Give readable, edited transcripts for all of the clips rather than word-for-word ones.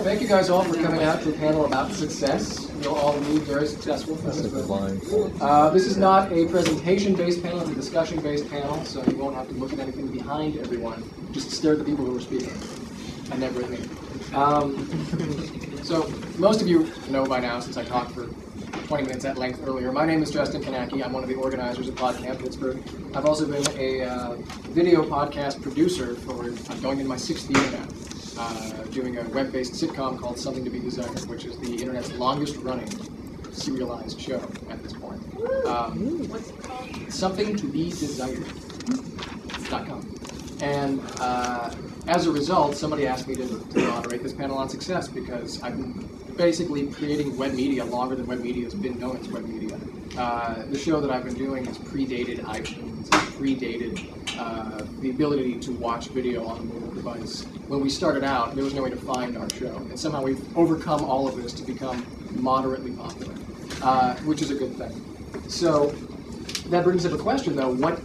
Thank you guys all for coming out to a panel about success. You'll all be very successful. That's a good line. This is not a presentation-based panel, it's a discussion-based panel, so you won't have to look at anything behind everyone. Just stare at the people who are speaking, and never at me. So most of you know by now, since I talked for 20 minutes at length earlier, my name is Justin Kanacki. I'm one of the organizers of Podcamp Pittsburgh. I've also been a video podcast producer for, I'm going into my 6th year now. Doing a web-based sitcom called Something to Be Desired, which is the internet's longest-running serialized show at this point. What's it called? Something to Be Desired.com. And as a result, somebody asked me to moderate this panel on success because I've been basically creating web media longer than web media has been known as web media. The show that I've been doing has predated iTunes, predated the ability to watch video on a mobile device. When we started out, there was no way to find our show, and somehow we've overcome all of this to become moderately popular, which is a good thing. So that brings up a question, though. What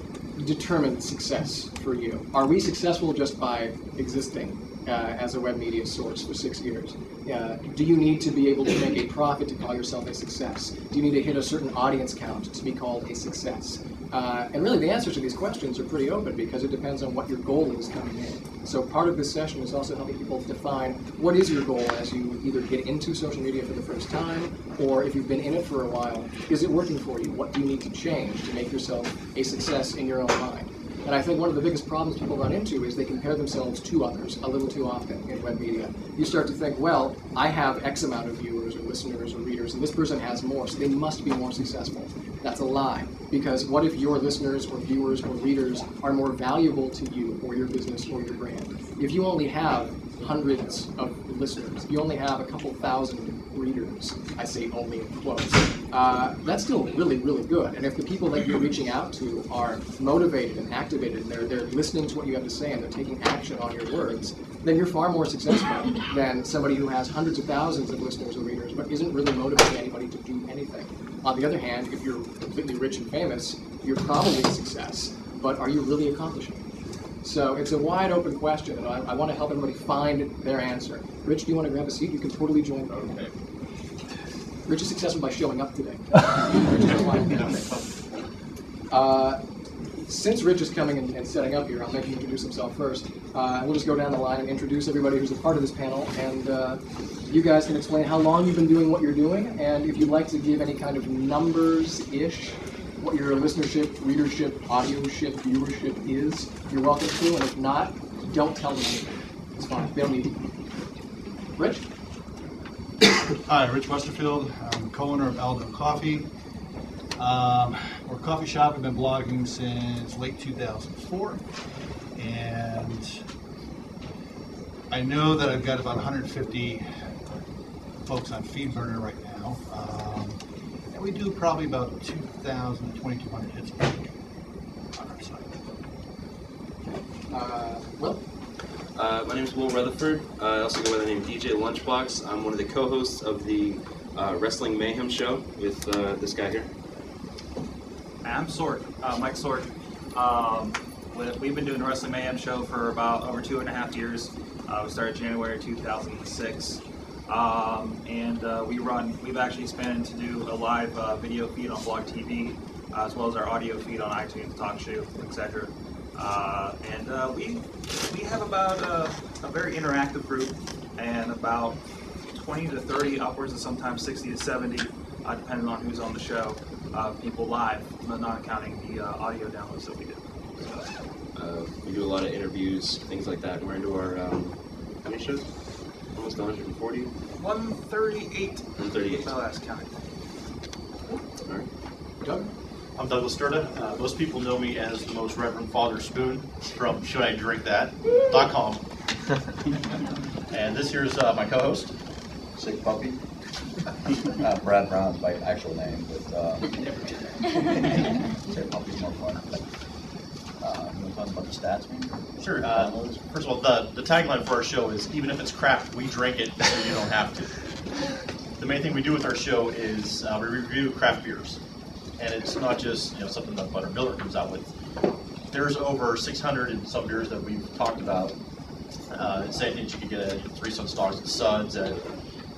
determines success for you? Are we successful just by existing as a web media source for 6 years? Do you need to be able to make a profit to call yourself a success? Do you need to hit a certain audience count to be called a success? And really the answers to these questions are pretty open because it depends on what your goal is coming in. So part of this session is also helping people define what is your goal as you either get into social media for the first time, or if you've been in it for a while, is it working for you? What do you need to change to make yourself a success in your own mind? And I think one of the biggest problems people run into is they compare themselves to others a little too often in web media. You start to think, well, I have X amount of viewers or listeners or readers, and this person has more, so they must be more successful. That's a lie. Because what if your listeners or viewers or readers are more valuable to you or your business or your brand? If you only have hundreds of listeners, if you only have a couple thousand readers, I say only in quotes, that's still really, really good. And if the people that you're reaching out to are motivated and activated, and they're listening to what you have to say and they're taking action on your words, then you're far more successful than somebody who has hundreds of thousands of listeners or readers but isn't really motivating anybody to do anything. On the other hand, if you're completely rich and famous, you're probably a success, but are you really accomplishing? So it's a wide open question, and I want to help everybody find their answer. Rich, do you want to grab a seat? You can totally join. Okay. Rich is successful by showing up today. Since Rich is coming and setting up here, I'll make him introduce himself first. We'll just go down the line and introduce everybody who's a part of this panel, and you guys can explain how long you've been doing what you're doing, and if you'd like to give any kind of numbers-ish, what your listenership, readership, audioship, viewership is, you're welcome to, and if not, don't tell them anything. It's fine. They don't need to. Rich? Hi, Rich Westerfield. I'm co-owner of Aldo Coffee. We're a coffee shop. We've been blogging since late 2004, and I know that I've got about 150 folks on FeedBurner right now, and we do probably about 2,000 to 2,200 hits a week on our site. Will? My name is Will Rutherford. I also go by the name DJ Lunchbox. I'm one of the co-hosts of the Wrestling Mayhem show with this guy here. I'm Sorg, Mike Sorg. We've been doing the Wrestling Mayhem show for about over 2.5 years. We started January 2006. We've actually spent to do a live video feed on Blog TV, as well as our audio feed on iTunes, TalkShoe, etc. We have about a very interactive group, and about 20 to 30, upwards of sometimes 60 to 70, depending on who's on the show, people live, not counting the audio downloads that we do. We do a lot of interviews, things like that. We're into our, how many shows? Almost 140? 138. 138. My last count. All right. Doug? I'm Douglas Sturda. Most people know me as the Most Reverend Father Spoon from ShouldIDrinkThat.com. And this here's my co-host. Sick Puppy. Brad Brown's my actual name, but Sick Puppy's more fun. You want to talk about the stats, maybe? Sure. First of all, the tagline for our show is, even if it's crap, we drink it so you don't have to. The main thing we do with our show is we review craft beers. And it's not just something that Butter Miller comes out with. There's over 600 and some beers that we've talked about Same things you could get at 3 Sun Stars and Suds, at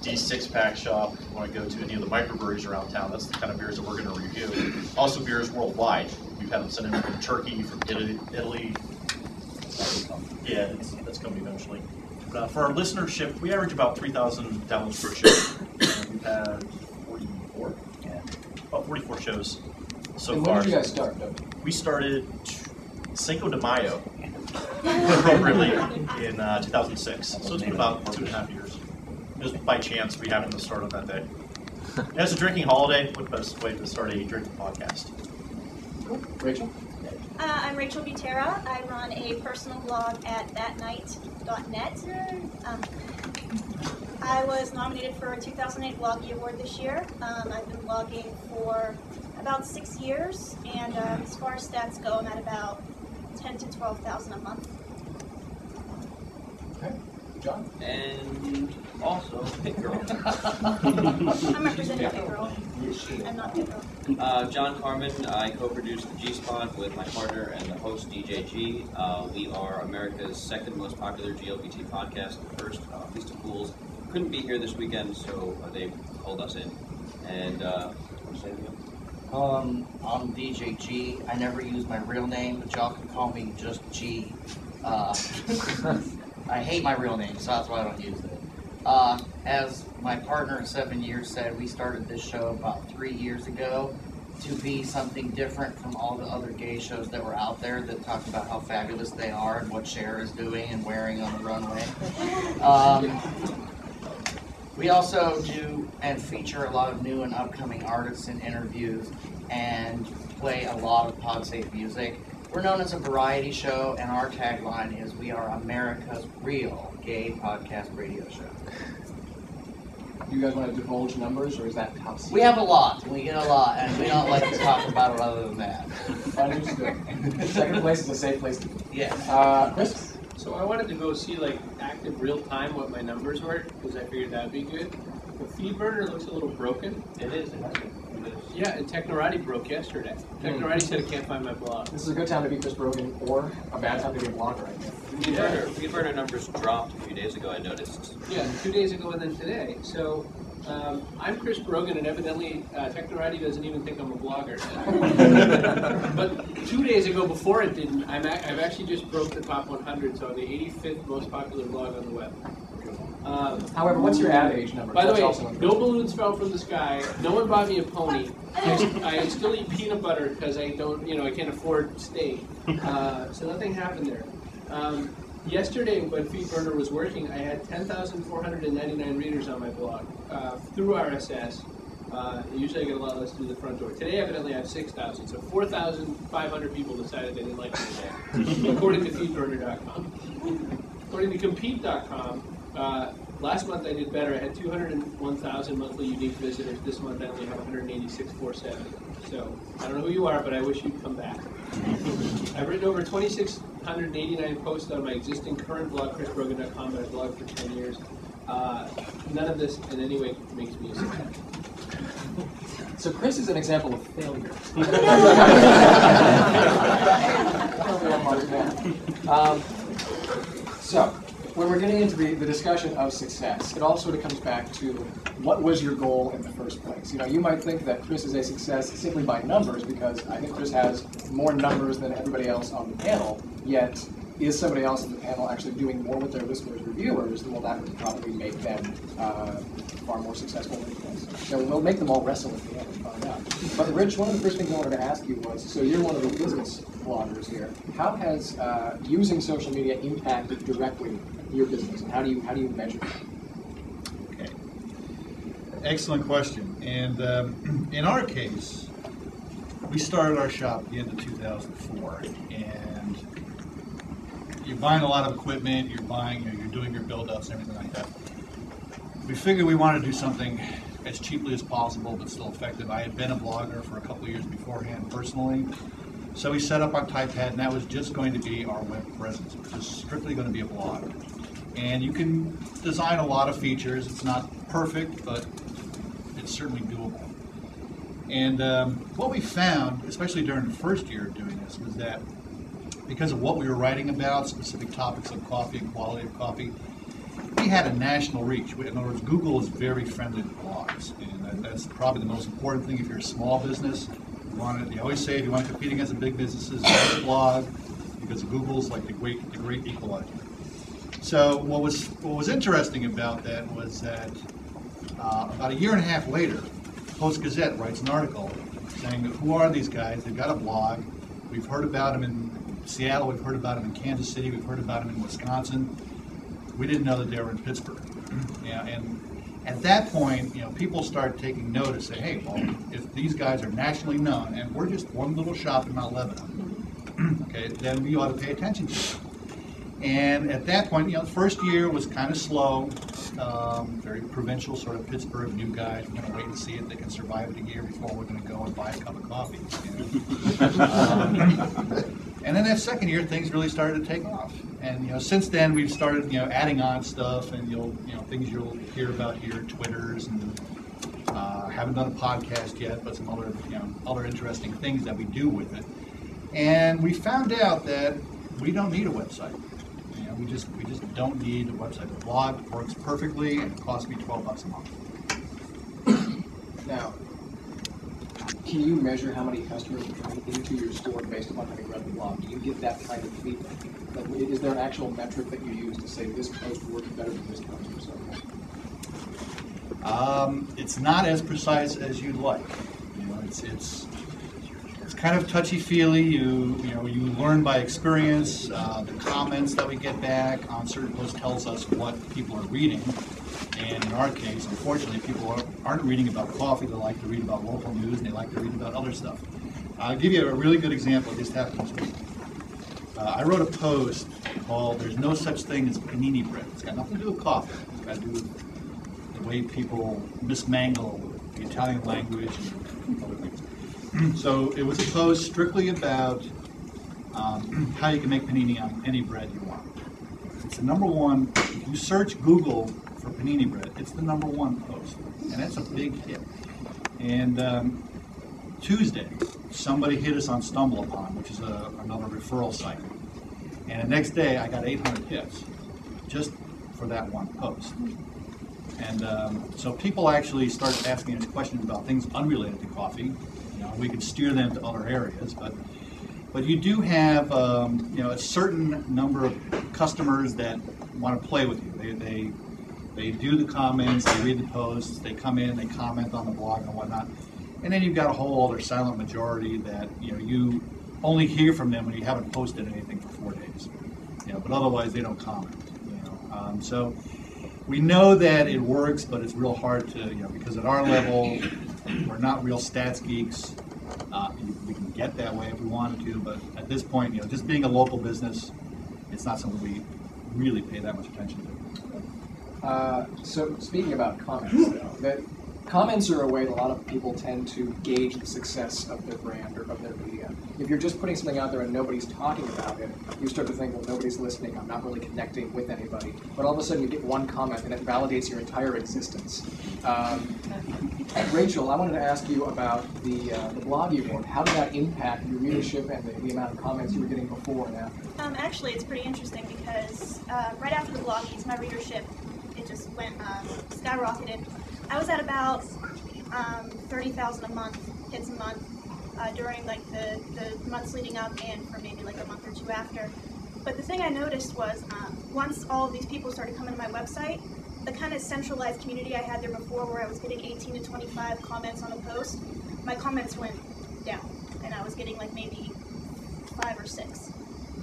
D6 Pack Shop. If you want to go to any of the microbreweries around town, that's the kind of beers that we're going to review. Also beers worldwide. We've had them sent in from Turkey, from Italy. Yeah, that's coming eventually. But for our listenership, we average about 3,000 downloads per show. And we've had 44? Yeah. About 44 shows so and far. When did you guys start, Doug? We started Cinco de Mayo, appropriately, in 2006. So it's been about 2.5 years. Just by chance, we happened to start on that day. As a drinking holiday, what best way to start a drinking podcast? Cool. Rachel? I'm Rachel Butera. I run a personal blog at thatnight.net. I was nominated for a 2008 Bloggy Award this year. I've been blogging for about 6 years, and as far as stats go, I'm at about 10 to 12,000 a month. Okay. John? And also Pit Girl. I'm representing Pit Girl. I'm not Pit Girl. John Carmen, I co-produce the G-Spod with my partner and the host DJ G. We are America's second most popular GLBT podcast. The first, Feast of Fools, couldn't be here this weekend, so they called us in. And what's that again? I'm DJ G. I never use my real name, but y'all can call me just G. I hate my real name, so that's why I don't use it. As my partner of 7 years said, we started this show about 3 years ago to be something different from all the other gay shows that were out there that talk about how fabulous they are and what Cher is doing and wearing on the runway. We also do and feature a lot of new and upcoming artists in interviews and play a lot of pod-safe music. We're known as a variety show, and our tagline is, we are America's real gay podcast radio show. You guys want to divulge numbers, or is that top secret? We have a lot. We get a lot, and we don't like to talk about it other than that. Understood. Second place is a safe place to be. Yeah. Chris? So I wanted to go see, like, active real time what my numbers were, because I figured that would be good. The feed burner looks a little broken. It is. Yeah, and Technorati broke yesterday. Technorati said it can't find my blog. This is a good time to be Chris Brogan, or a bad time to be a blogger, I guess. Feed burner numbers dropped a few days ago, I noticed. Yeah, 2 days ago and then today. So I'm Chris Brogan, and evidently Technorati doesn't even think I'm a blogger. But 2 days ago, before it didn't, I've actually just broke the top 100, so I'm the 85th most popular blog on the web. However, what's your ad age number? By the That's way, also no balloons fell from the sky. No one bought me a pony. I still eat peanut butter because I don't, I can't afford steak. So nothing happened there. Yesterday, when FeedBurner was working, I had 10,499 readers on my blog through RSS. Usually I get a lot less through the front door. Today, evidently, I have 6,000. So 4,500 people decided they didn't like me today, according to FeedBurner.com. According to Compete.com, last month I did better. I had 201,000 monthly unique visitors. This month I only have 186,470. So I don't know who you are, but I wish you'd come back. I've written over 2,689 posts on my existing current blog, chrisbrogan.com, but I've blogged for 10 years. None of this in any way makes me a success. So Chris is an example of failure. So, when we're getting into the discussion of success, it all sort of comes back to what was your goal in the first place? You might think that Chris is a success simply by numbers, because I think Chris has more numbers than everybody else on the panel, yet is somebody else on the panel actually doing more with their listeners or viewers? Well, that would probably make them far more successful than Chris. We'll make them all wrestle at the end and find out. But Rich, one of the first things I wanted to ask you was, so you're one of the business bloggers here. How has using social media impacted directly your business, and how do you measure it? Okay. Excellent question. And in our case, we started our shop at the end of 2004, and you're buying a lot of equipment, you're doing your build-ups and everything like that. We figured we wanted to do something as cheaply as possible, but still effective. I had been a blogger for a couple of years beforehand personally, so we set up our Typepad, and that was just going to be our web presence. It was just strictly going to be a blog. And you can design a lot of features. It's not perfect, but it's certainly doable. And what we found, especially during the first year of doing this, was that because of what we were writing about, specific topics of coffee and quality of coffee, we had a national reach. In other words, Google is very friendly to blogs, and that's probably the most important thing if you're a small business. They always say if you want to compete against the big businesses, write a blog, because Google's like the great equalizer. So what was interesting about that was that about a year and a half later, Post-Gazette writes an article saying that who are these guys? They've got a blog. We've heard about them in Seattle. We've heard about them in Kansas City. We've heard about them in Wisconsin. We didn't know that they were in Pittsburgh. And at that point, people start taking notice. Say, hey, well, if these guys are nationally known, and we're just one little shop in Mount Lebanon, okay, then we ought to pay attention to them. And at that point, the first year was kind of slow, very provincial, sort of Pittsburgh, new guys. We're going to wait and see if they can survive it a year before we're going to go and buy a cup of coffee. And then that second year, things really started to take off. And since then, we've started adding on stuff, and things you'll hear about here, Twitters, and haven't done a podcast yet, but some other interesting things that we do with it. And we found out that we don't need a website. We just don't need a website. The blog works perfectly, and it costs me $12 a month. Now, can you measure how many customers are coming into your store based upon having read the blog? Do you get that kind of feedback? Like, is there an actual metric that you use to say this post works better than this post or something? It's not as precise as you'd like. It's kind of touchy-feely. You learn by experience. The comments that we get back on certain posts tells us what people are reading. And in our case, unfortunately, people aren't reading about coffee. They like to read about local news, and they like to read about other stuff. I'll give you a really good example. It just happened to me. I wrote a post called "There's No Such Thing as Panini Bread." It's got nothing to do with coffee. It's got to do with the way people mismangle the Italian language and other things. So it was a post strictly about how you can make panini on any bread you want. It's the number one. If you search Google for panini bread, it's the number one post, and that's a big hit. And Tuesday, somebody hit us on StumbleUpon, which is another referral site. And the next day, I got 800 hits just for that one post. And so people actually started asking us questions about things unrelated to coffee. We could steer them to other areas, but you do have a certain number of customers that want to play with you. They do the comments, they read the posts, they come in, they comment on the blog and whatnot. And then you've got a whole other silent majority that you only hear from them when you haven't posted anything for 4 days. But otherwise they don't comment. So we know that it works, but it's real hard to because at our level we're not real stats geeks. We can get that way if we wanted to, but at this point, just being a local business, it's not something we really pay that much attention to. So speaking about comments, though, comments are a way that a lot of people tend to gauge the success of their brand or of their media. If you're just putting something out there and nobody's talking about it, you start to think, well, nobody's listening, I'm not really connecting with anybody. But all of a sudden you get one comment and it validates your entire existence. Rachel, I wanted to ask you about the blog you wrote. How did that impact your readership and the amount of comments you were getting before and after? Actually, it's pretty interesting because right after the bloggies, my readership, it just went skyrocketed. I was at about 30,000 a month, hits a month, during like the months leading up and for maybe like a month or two after. But the thing I noticed was once all of these people started coming to my website, the kind of centralized community I had there before where I was getting 18 to 25 comments on a post, my comments went down and I was getting like maybe 5 or 6.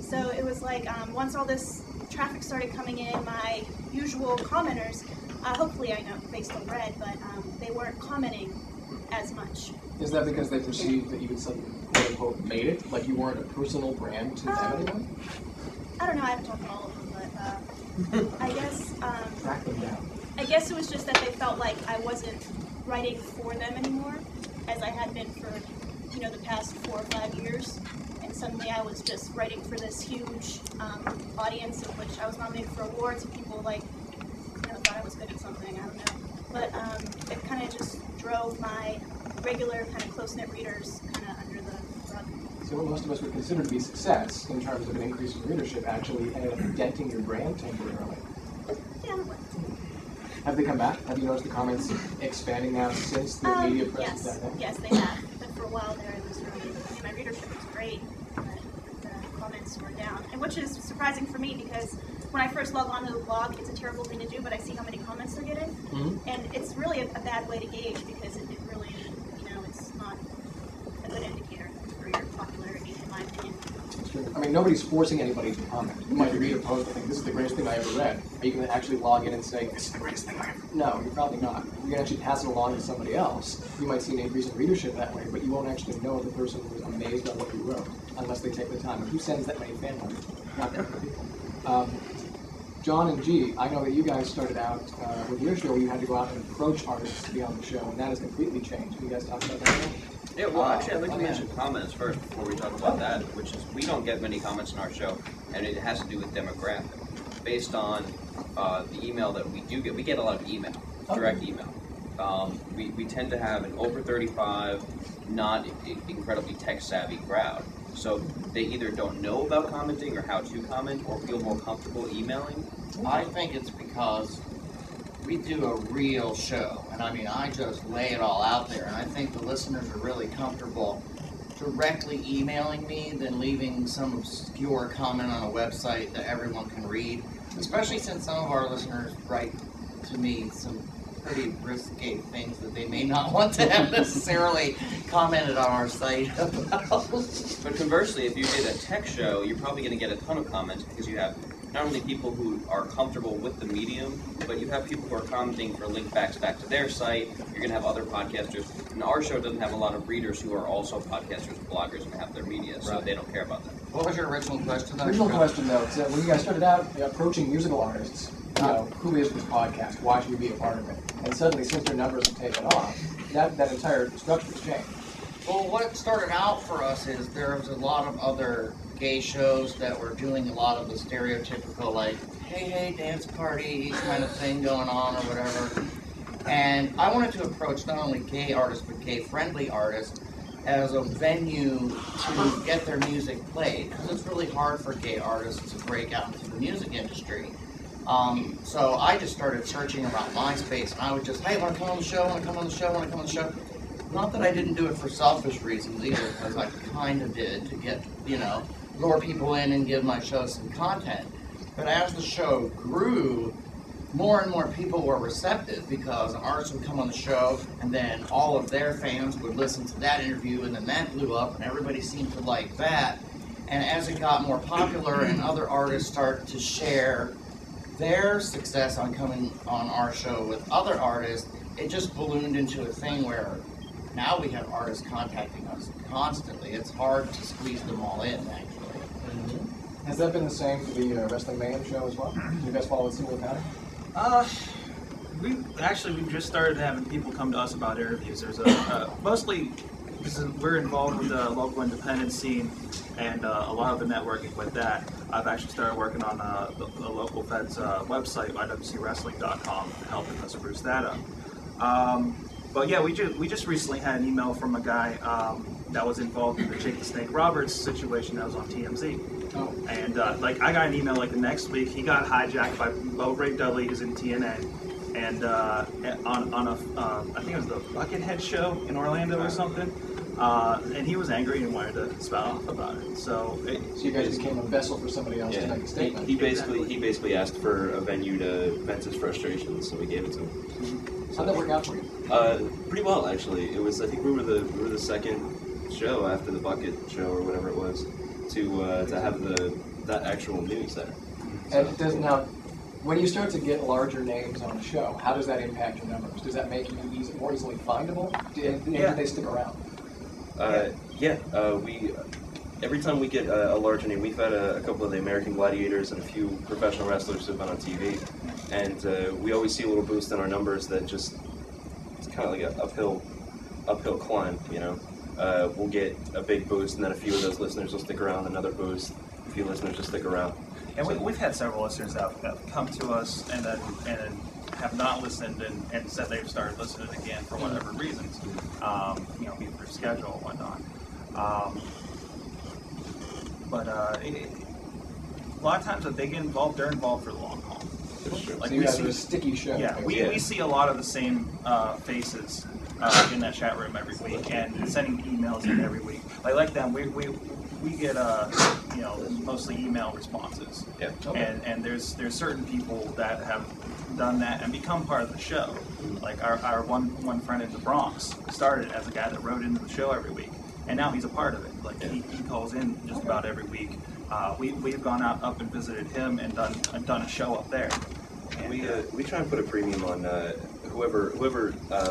So it was like once all this traffic started coming in, my usual commenters, hopefully I know they still read, but they weren't commenting as much. Is that because they perceived that you had suddenly, quote unquote, made it? Like you weren't a personal brand to them anymore? I don't know, I haven't talked to all of them, but I guess track them down. I guess it was just that they felt like I wasn't writing for them anymore, as I had been for the past 4 or 5 years. And suddenly I was just writing for this huge audience of which I was nominated for awards and people thought I was good at something, I don't know. But it kind of just drove my regular kind of close-knit readers kind of under the rug. So what most of us would consider to be success in terms of an increase in readership actually ended up denting your brand temporarily. Yeah. Have they come back? Have you noticed the comments expanding now since the media press is that thing? Yes, they have. But for a while there, it was really, my readership was great, but the comments were down. And which is surprising for me because when I first log on to the blog, it's a terrible thing to do, but I see how many comments they're getting. Mm-hmm. And it's really a bad way to gauge because it really, it's not a good indicator for your popularity, in my opinion. That's true. I mean, nobody's forcing anybody to comment. You might read a post and think, this is the greatest thing I ever read. Are you going to actually log in and say, this is the greatest thing I ever read? No, you're probably not. You're going to actually pass it along to somebody else. You might see an increase in readership that way, but you won't actually know the person was amazed by what you wrote unless they take the time. And who sends that many fan letters? Not that many people. John and G, I know that you guys started out with your show where you had to go out and approach artists to be on the show, and that has completely changed. Can you guys talk about that? Yeah, well, actually, I'd like to mention comments first before we talk about that, which is we don't get many comments in our show, and it has to do with demographic. Based on the email that we do get, we get a lot of email, direct email. We tend to have an over 35, not incredibly tech-savvy crowd. So they either don't know about commenting or how to comment or feel more comfortable emailing. I think it's because we do a real show, and I mean, I just lay it all out there, and I think the listeners are really comfortable directly emailing me than leaving some obscure comment on a website that everyone can read, especially since some of our listeners write to me some pretty risque things that they may not want to have necessarily commented on our site about. But conversely, if you did a tech show, you're probably going to get a ton of comments because you have not only people who are comfortable with the medium, but you have people who are commenting for link backs back to their site. You're going to have other podcasters. And our show doesn't have a lot of readers who are also podcasters, bloggers, and have their media, so they don't care about that. What was your original question? The original question, though, is that when you guys started out approaching musical artists, who is this podcast? Why should we be a part of it? And suddenly, since their numbers have taken off, that entire structure has changed. Well, what started out for us is there was a lot of other gay shows that were doing a lot of the stereotypical, like, hey, dance party kind of thing going on or whatever. And I wanted to approach not only gay artists, but gay-friendly artists as a venue to get their music played, because it's really hard for gay artists to break out into the music industry. So I just started searching around MySpace, and I would just, hey, want to come on the show, want to come on the show, want to come on the show. Not that I didn't do it for selfish reasons either, because I kind of did to get, lure people in and give my show some content. But as the show grew, more and more people were receptive because artists would come on the show and then all of their fans would listen to that interview and then that blew up and everybody seemed to like that. And as it got more popular and other artists started to share their success on coming on our show with other artists, it just ballooned into a thing where now we have artists contacting us constantly. It's hard to squeeze them all in, actually. Mm-hmm. Has that been the same for the Wrestling Mayhem show as well? Do you guys follow a similar pattern? We've just started having people come to us about interviews. There's mostly because we're involved with the local independent scene and a lot of the networking with that. I've actually started working on the local Fed's website, IWCWrestling.com, helping us boost that up. But yeah, we just recently had an email from a guy that was involved in the Jake the Snake Roberts situation that was on TMZ. Oh. And I got an email the next week. He got hijacked by Ray Dudley, who's in TNA, and on a I think it was the Buckethead show in Orlando or something. And he was angry and wanted to spout off about it. So you guys became a vessel for somebody else to make a statement. He basically asked for a venue to vent his frustrations, so we gave it to him. Mm-hmm. How'd that work out for you? Pretty well, actually. It was, I think we were the second show after the Bucket show or whatever it was to have that actual news there. And it does now. When you start to get larger names on the show, how does that impact your numbers? Does that make you more easily findable? Do they stick around? Every time we get a larger name, we've had a couple of the American Gladiators and a few professional wrestlers who've been on TV, and we always see a little boost in our numbers that just, it's kind of like an uphill climb, We'll get a big boost, and then a few of those listeners will stick around, another boost, a few listeners will stick around. And we've had several listeners that have come to us and then have not listened and said they've started listening again for whatever reasons, be it through schedule and whatnot. But a lot of times that they get involved, they're involved for the long haul. Like you guys are a sticky show. Yeah, we see a lot of the same faces in that chat room every week, and sending emails in every week. Like them, we get mostly email responses. Yeah. Okay. And there's certain people that have done that and become part of the show. Like our one friend in the Bronx started as a guy that wrote into the show every week, and now he's a part of it. Like he calls in just about every week. We've gone out up and visited him and done a show up there. And, we try and put a premium on whoever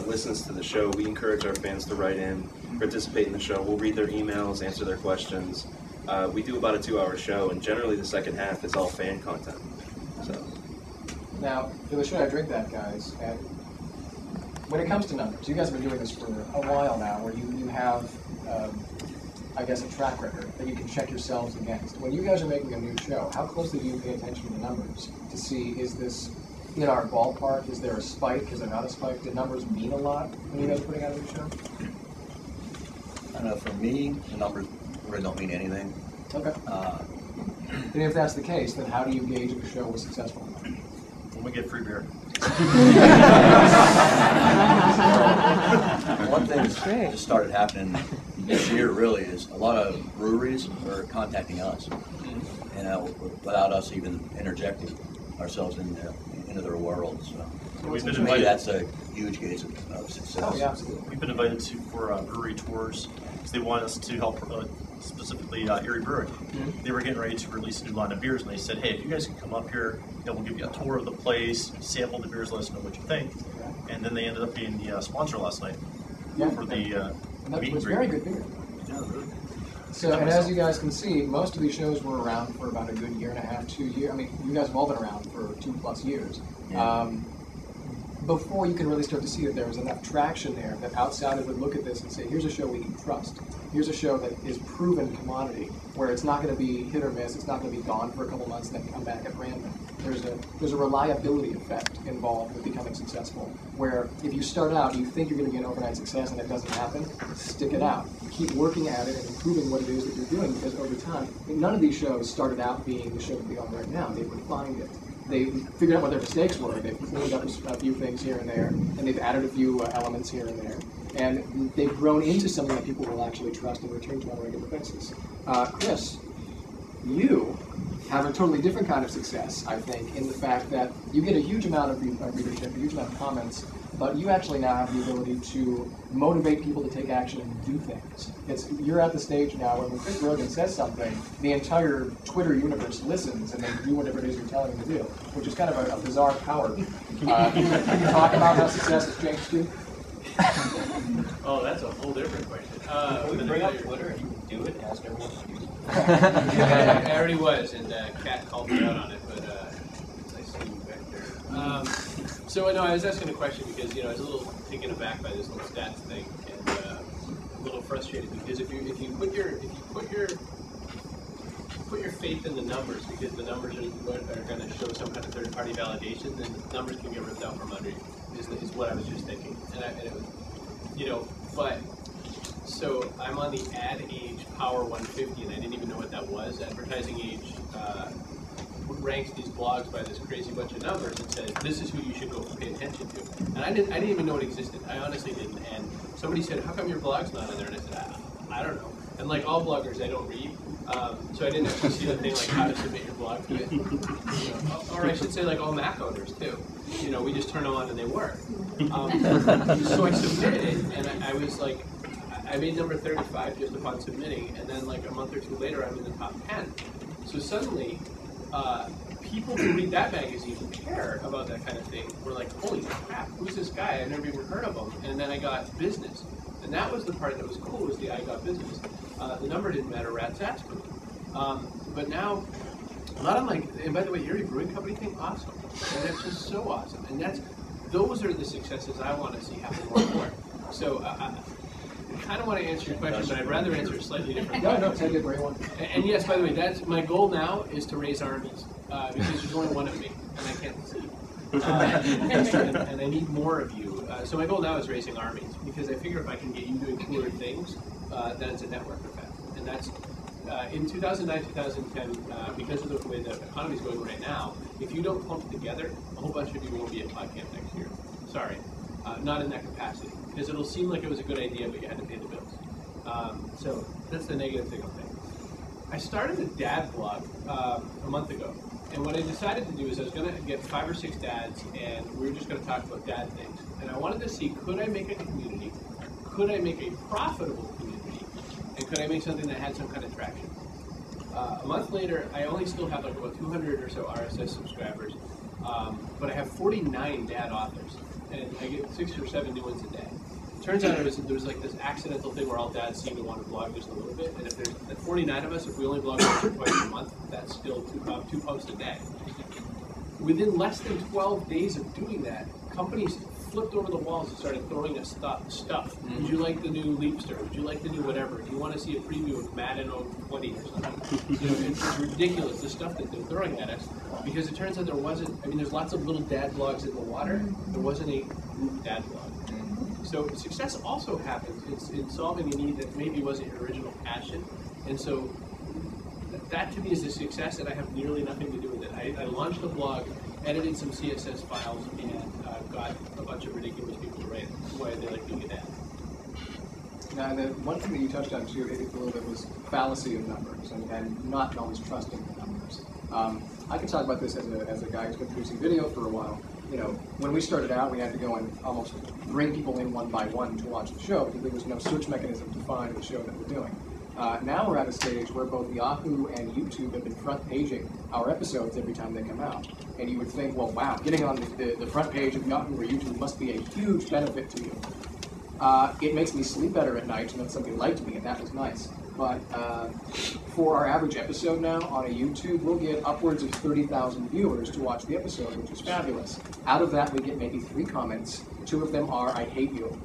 listens to the show. We encourage our fans to write in, participate in the show. We'll read their emails, answer their questions. We do about a 2-hour show, and generally the second half is all fan content. So Now, for the Should I Drink That guys, and when it comes to numbers, you guys have been doing this for a while now, where you have, I guess, a track record that you can check yourselves against. When you guys are making a new show, how closely do you pay attention to the numbers to see, is this in our ballpark? Is there a spike? Is there not a spike? Do numbers mean a lot when you guys are putting out a new show? I don't know, for me, the numbers really don't mean anything. Okay. And if that's the case, then how do you gauge if a show was successful? When we get free beer. One thing that's just started happening this year really is a lot of breweries are contacting us, without us even interjecting ourselves into their world. So We've been to me, invited. that's a huge gauge of success. Oh, yeah, absolutely. We've been invited for brewery tours because they want us to help, specifically Erie Brewing. Mm-hmm. They were getting ready to release a new line of beers, and they said, "Hey, if you guys can come up here, we'll give you a tour of the place, sample the beers, let us know what you think." And then they ended up being the sponsor last night for the And that meet was and very greet. good beer. Yeah, really. So, and as you guys can see, most of these shows were around for about a good year and a half, 2 years. I mean, you guys have all been around for 2+ years. Yeah. Before you can really start to see that there was enough traction there that outsiders would look at this and say, here's a show we can trust. Here's a show that is proven commodity, where it's not going to be hit or miss, it's not going to be gone for a couple months and then come back at random. There's a reliability effect involved with becoming successful, where if you start out, you think you're going to get an overnight success and it doesn't happen, stick it out. Keep working at it and improving what it is that you're doing, because over time, none of these shows started out being the show that they are right now. They've refined it. They figured out what their mistakes were. They've cleaned up a few things here and there, and they've added a few elements here and there. And they've grown into something that people will actually trust and return to on a regular basis. Chris, you have a totally different kind of success, I think, in the fact that you get a huge amount of readership, a huge amount of comments, but you actually now have the ability to motivate people to take action and do things. You're at the stage now where when Chris Brogan says something, the entire Twitter universe listens and they do whatever it is you're telling them to do, which is kind of a bizarre power. Can you talk about how success has changed you? Oh, that's a whole different question. Can we bring up Twitter and you can do it? Ask everyone to do it. I already was, and Kat called me out on it, but I see you back there. So no, I was asking a question because I was a little taken aback by this little stats thing, and a little frustrated because if you put your faith in the numbers, because the numbers are going to show some kind of third-party validation, then the numbers can get ripped out from under you. Is what I was just thinking, and it was, but. So I'm on the Ad Age Power 150, and I didn't even know what that was. Advertising Age ranks these blogs by this crazy bunch of numbers and says, this is who you should go pay attention to. And I didn't even know it existed. I honestly didn't. And somebody said, how come your blog's not on there? And I said, I don't know. And like all bloggers, I don't read. So I didn't actually see the thing like how to submit your blog to it. Or I should say like all Mac owners too. We just turn them on and they work. So I submitted it, and I was like, I made number 35 just upon submitting, and then like a month or two later, I'm in the top 10. So suddenly, people who read that magazine who care about that kind of thing were like, holy crap, who's this guy? I've never even heard of him. And then I got business. And that was the part that was cool, was I got business. The number didn't matter, rat's ass for me. But now, a lot of and by the way, Erie Brewing Company thing, awesome. And that's just so awesome. And those are the successes I want to see happen more and more. So I kind of want to answer your question, but I'd rather answer a slightly different question. No, take it where you want. And yes, by the way, that's my goal now is to raise armies, because there's only one of me, and I can't see. And I need more of you. So my goal now is raising armies, because I figure if I can get you doing cooler things, then it's a network effect. And in 2009, 2010, because of the way the economy is going right now, if you don't pump together, a whole bunch of you won't be at Podcamp next year. Sorry, not in that capacity, because it'll seem like it was a good idea, but you had to pay the bills. So that's the negative thing I'll say. I started a dad blog a month ago, and what I decided to do is I was going to get 5 or 6 dads, and we were just going to talk about dad things. And I wanted to see, could I make a community? Could I make a profitable community? And could I make something that had some kind of traction? A month later, I only still have like about 200 or so RSS subscribers, but I have 49 dad authors, and I get 6 or 7 new ones a day. Turns out there was like this accidental thing where all dads seem to want to blog just a little bit, and if there's 49 of us, if we only blog once or twice a month, that's still 2 posts a day. Within less than 12 days of doing that, companies flipped over the walls and started throwing us stuff. Would you like the new Leapster? Would you like the new whatever? Do you want to see a preview of Madden 20 or something? You know, it's ridiculous, the stuff that they're throwing at us, because it turns out there wasn't, I mean, there's lots of little dad blogs in the water. There wasn't a group dad blog. So success also happens in solving a need that maybe wasn't your original passion. And so that to me is a success, and I have nearly nothing to do with it. I launched a blog, edited some CSS files, and got a bunch of ridiculous people to write why they like being a dad. Now, the one thing that you touched on too, I think a little bit, was fallacy of numbers and not always trusting the numbers. I can talk about this as a guy who's been producing video for a while. You know, when we started out, we had to go and almost bring people in one by one to watch the show because there was no search mechanism to find the show that we're doing. Now we're at a stage where both Yahoo and YouTube have been front-paging our episodes every time they come out. And you would think, well, wow, getting on the front page of Yahoo or YouTube must be a huge benefit to you. It makes me sleep better at night to know somebody liked me, and that was nice. But for our average episode now on a YouTube, we'll get upwards of 30,000 viewers to watch the episode, which is fabulous. Out of that, we get maybe 3 comments. 2 of them are, I hate you.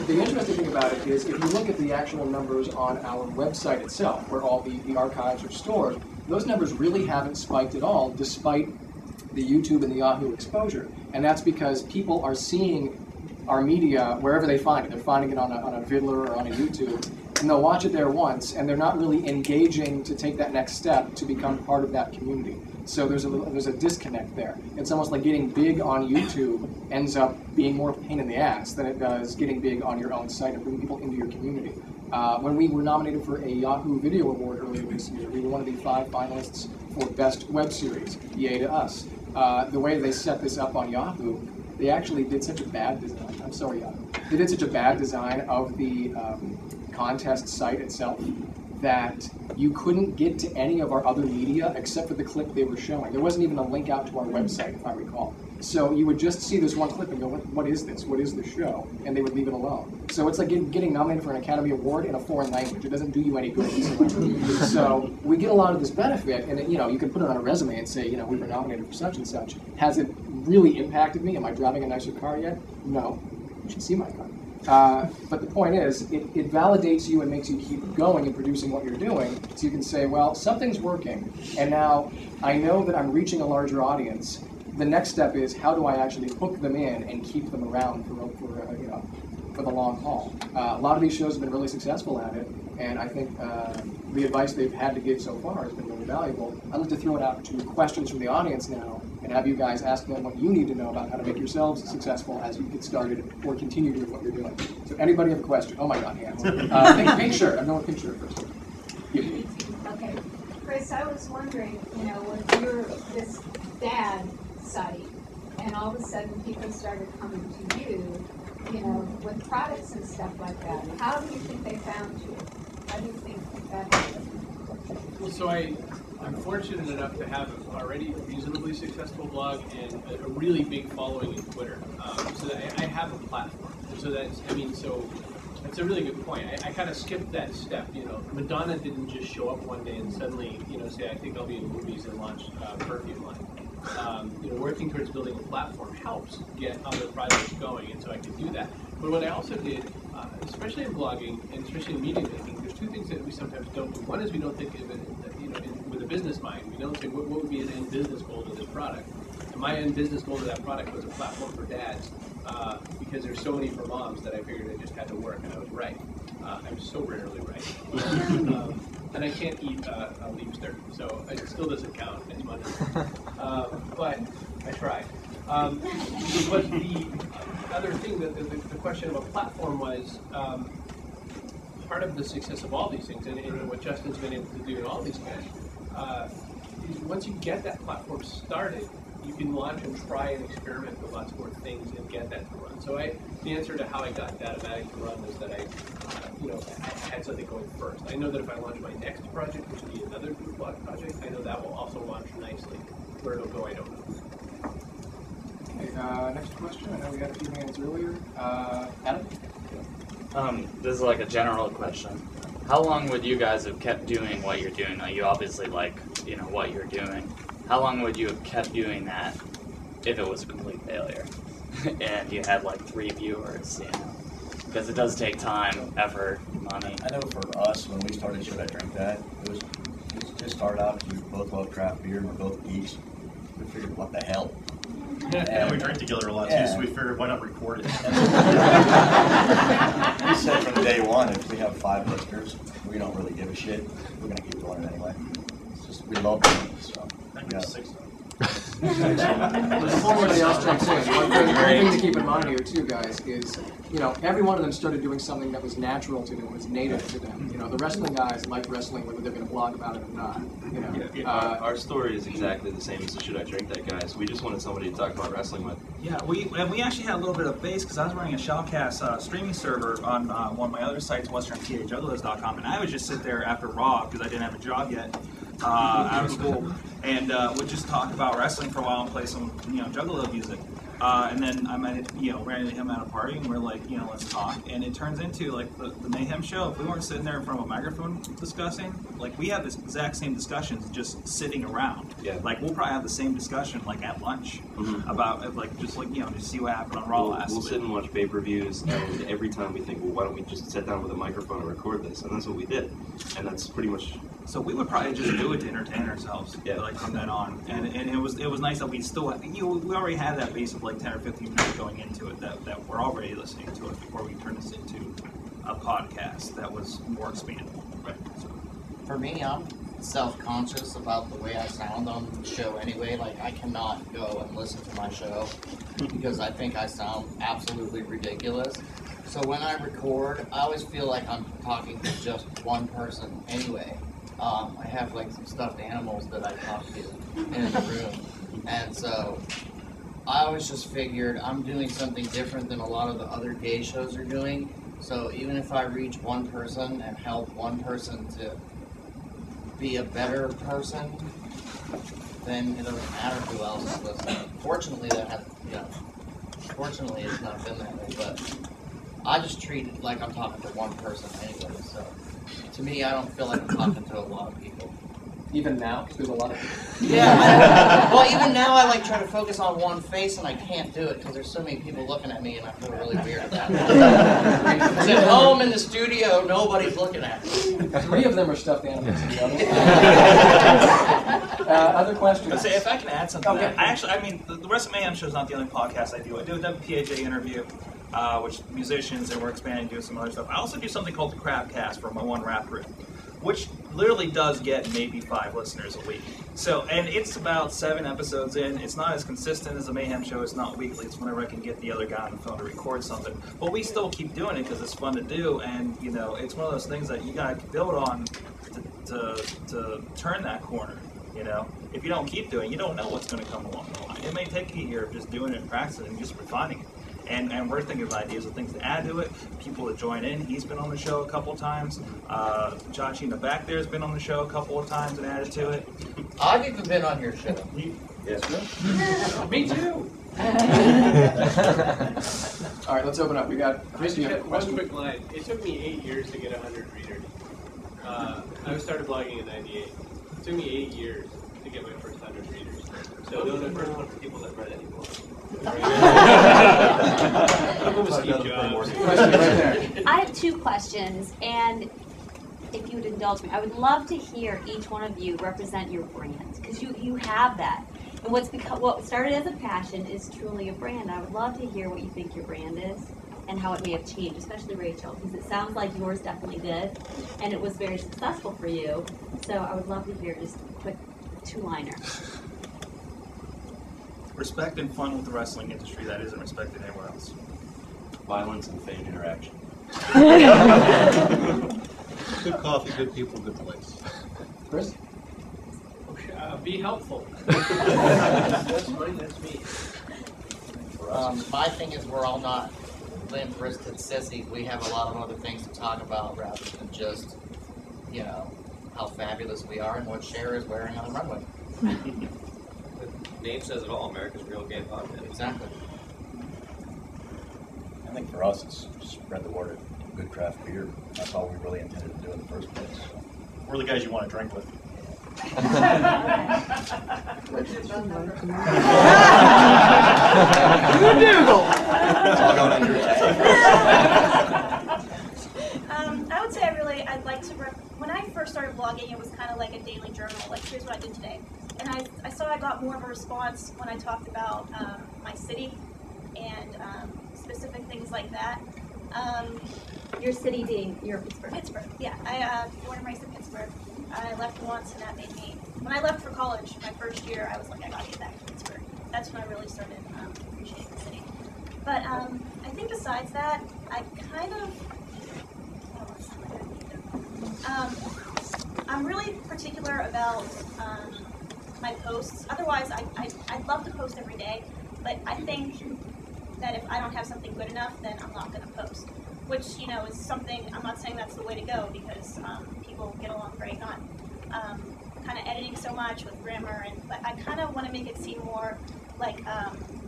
The interesting thing about it is, if you look at the actual numbers on our website itself, where all the archives are stored, those numbers really haven't spiked at all, despite the YouTube and the Yahoo exposure. And that's because people are seeing our media wherever they find it. They're finding it on a Vidler or on a YouTube, and they'll watch it there once, and they're not really engaging to take that next step to become part of that community. So there's a disconnect there. It's almost like getting big on YouTube ends up being more pain in the ass than it does getting big on your own site and bringing people into your community. When we were nominated for a Yahoo Video Award earlier this year, we were one of the 5 finalists for Best Web Series. Yay to us. The way they set this up on Yahoo, they actually did such a bad design. I'm sorry, Yahoo. They did such a bad design of the contest site itself that you couldn't get to any of our other media except for the clip they were showing. There wasn't even a link out to our website, if I recall. So you would just see this one clip and go, what is this? What is the show? And they would leave it alone. So it's like getting nominated for an Academy Award in a foreign language. It doesn't do you any good whatsoever. So we get a lot of this benefit, and you can put it on a resume and say, we were nominated for such and such. Has it really impacted me? Am I driving a nicer car yet? No. You should see my car. But the point is, it validates you and makes you keep going and producing what you're doing, so you can say, well, something's working, and now I know that I'm reaching a larger audience. The next step is, how do I actually hook them in and keep them around for the long haul? A lot of these shows have been really successful at it, and I think the advice they've had to give so far has been really valuable. I'd like to throw it out to questions from the audience now, and have you guys ask them what you need to know about how to make yourselves successful as you get started or continue doing what you're doing. So anybody have a question? Oh my God, hands. Pink shirt. I'm going with pink shirt first. Okay. Chris, I was wondering, with your this dad site, and all of a sudden people started coming to you, with products and stuff like that. How do you think they found you? How do you think that happened? Well, so I'm fortunate enough to have already a reasonably successful blog and a really big following in Twitter. So that I have a platform. And so that's a really good point. I kind of skipped that step. Madonna didn't just show up one day and suddenly, say, I think I'll be in movies and launch a perfume line. Working towards building a platform helps get other projects going, and so I could do that. But what I also did, especially in blogging and especially in media making, there's 2 things that we sometimes don't do. One is we don't think of it, with a business mind. We don't say what would be an end business goal to this product. And my end business goal to that product was a platform for dads, because there's so many for moms that I figured it just had to work, and I was right. I'm so rarely right. And I can't eat a Leapster, so it still doesn't count as much. But I try. But the other thing, the question of a platform was part of the success of all these things, and what Justin's been able to do in all these guys. Is once you get that platform started, you can launch and try and experiment with lots more things and get that to run. So the answer to how I got Databatic to run was that I had something going first. I know that if I launch my next project, which will be another Google blog project, I know that will also launch nicely. Where it'll go, I don't know. Okay, next question. I know we had a few hands earlier. Adam? This is like a general question. How long would you guys have kept doing what you're doing? Now, you obviously like, what you're doing. How long would you have kept doing that if it was a complete failure? And you had like 3 viewers, Because it does take time, effort, money. I know for us, when we started Should I Drink That, it just started out because we both love craft beer and we're both geeks. We figured, what the hell? And we drink together a lot too, so we figured why not record it? We said from day one, if we have 5 listeners, we don't really give a shit. We're going to keep doing it anyway. It's just, we love doing it, so. I think it's 6 Before anybody else jumps in, one thing to keep in mind here too, guys, is every one of them started doing something that was natural to them, was native to them. The wrestling guys like wrestling, whether they're going to blog about it or not. Our story is exactly the same as the Should I Drink That guys. We just wanted somebody to talk about wrestling with. Yeah, we actually had a little bit of base because I was running a Shellcast streaming server on one of my other sites, westernpajuggalos.com, and I would just sit there after Raw because I didn't have a job yet. Out of school, and would just talk about wrestling for a while and play some, Juggalo music. And then I ran into him at a party, and we're like, let's talk. And it turns into like the Mayhem show. If we weren't sitting there in front of a microphone discussing, like we have this exact same discussions just sitting around. Yeah. Like we'll probably have the same discussion like at lunch about just see what happened on Raw last week. We'll sit and watch pay-per-views, and every time we think, well, why don't we just sit down with a microphone and record this? And that's what we did. And that's pretty much. So we would probably just do it to entertain ourselves, like from then on. And it was nice that we still we already had that base of like 10 or 15 minutes going into it that we're already listening to it before we turn this into a podcast that was more expandable. Right. So. For me, I'm self-conscious about the way I sound on the show anyway. Like I cannot go and listen to my show because I think I sound absolutely ridiculous. So when I record, I always feel like I'm talking to just one person anyway. I have like some stuffed animals that I talk to in the room, and so I always just figured I'm doing something different than a lot of the other gay shows are doing. So even if I reach one person and help one person to be a better person, then it doesn't matter who else is listening. Fortunately, fortunately it's not been that way, but I just treat it like I'm talking to one person anyway, so to me, I don't feel like I'm talking to a lot of people. Even now, because there's a lot of people. Yeah, well, even now I like try to focus on one face, and I can't do it because there's so many people looking at me, and I feel really weird about it. Because at home in the studio, nobody's looking at me. 3 of them are stuffed animals. Other questions? Say, if I can add something, okay. The Wrestling Mayhem show is not the only podcast I do. I do a WPAJ interview, which musicians, and we're expanding, doing some other stuff. I also do something called the Crapcast for my one rap group, which literally does get maybe 5 listeners a week. So, and it's about 7 episodes in. It's not as consistent as the Mayhem show. It's not weekly. It's whenever I can get the other guy on the phone to record something. But we still keep doing it because it's fun to do, and it's one of those things that you gotta build on to turn that corner. If you don't keep doing it, you don't know what's going to come along the line. It may take you a year of just doing it and practicing and just refining it. And we're thinking of ideas of things to add to it, people to join in. He's been on the show a couple of times. Josh in the back there has been on the show a couple of times and added to it. I've even been on your show. Yes. Me too. All right, let's open up. We got Chris. You have a One question? quick line. It took me 8 years to get 100 readers. I started blogging in '98. It took me 8 years to get my first 100 readers. So those are the first 100 people that read any blog. I have 2 questions, and if you would indulge me, I would love to hear each one of you represent your brand, because you have that. And what started as a passion is truly a brand. I would love to hear what you think your brand is. and how it may have changed, especially Rachel, because it sounds like yours definitely did, and it was very successful for you. So I would love to hear just a quick two-liner. Respect and fun with the wrestling industry that isn't respected anywhere else. Violence and fan interaction. Good coffee, good people, good place. Chris? Be helpful. That's mine, that's me. My thing is we're all not limp-wristed sissies. We have a lot of other things to talk about rather than just, you know, how fabulous we are and what Cher is wearing on the runway. The name says it all. America's Real Gay Podcast. Exactly. I think for us, it's spread the word of good craft beer. That's all we really intended to do in the first place. So. We're the guys you want to drink with. I would say I'd like to, when I first started blogging, it was kind of like a daily journal, like here's what I did today. And I saw I got more of a response when I talked about my city and specific things like that. Your city being your Pittsburgh. Pittsburgh, yeah. I born and raised in Pittsburgh. I left once, and that made me, when I left for college, my first year, I was like, I gotta get back to Pittsburgh. That's when I really started appreciating the city. But I think besides that, I kind of, I'm really particular about my posts. Otherwise, I'd love to post every day, but I think that if I don't have something good enough, then I'm not gonna post. Which, you know, is something, I'm not saying that's the way to go, because people get along great, not kind of editing so much with grammar, but I kind of want to make it seem more like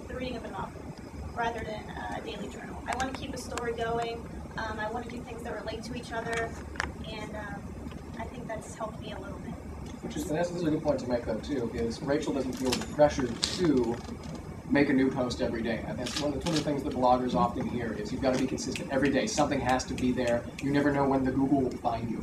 the reading of a novel, rather than a daily journal. I want to keep a story going, I want to do things that relate to each other, and I think that's helped me a little bit. Which is, this is a good point to make, though, too, is Rachel doesn't feel pressured to make a new post every day. And that's one of the things that bloggers often hear is you've got to be consistent every day. Something has to be there. You never know when the Google will find you.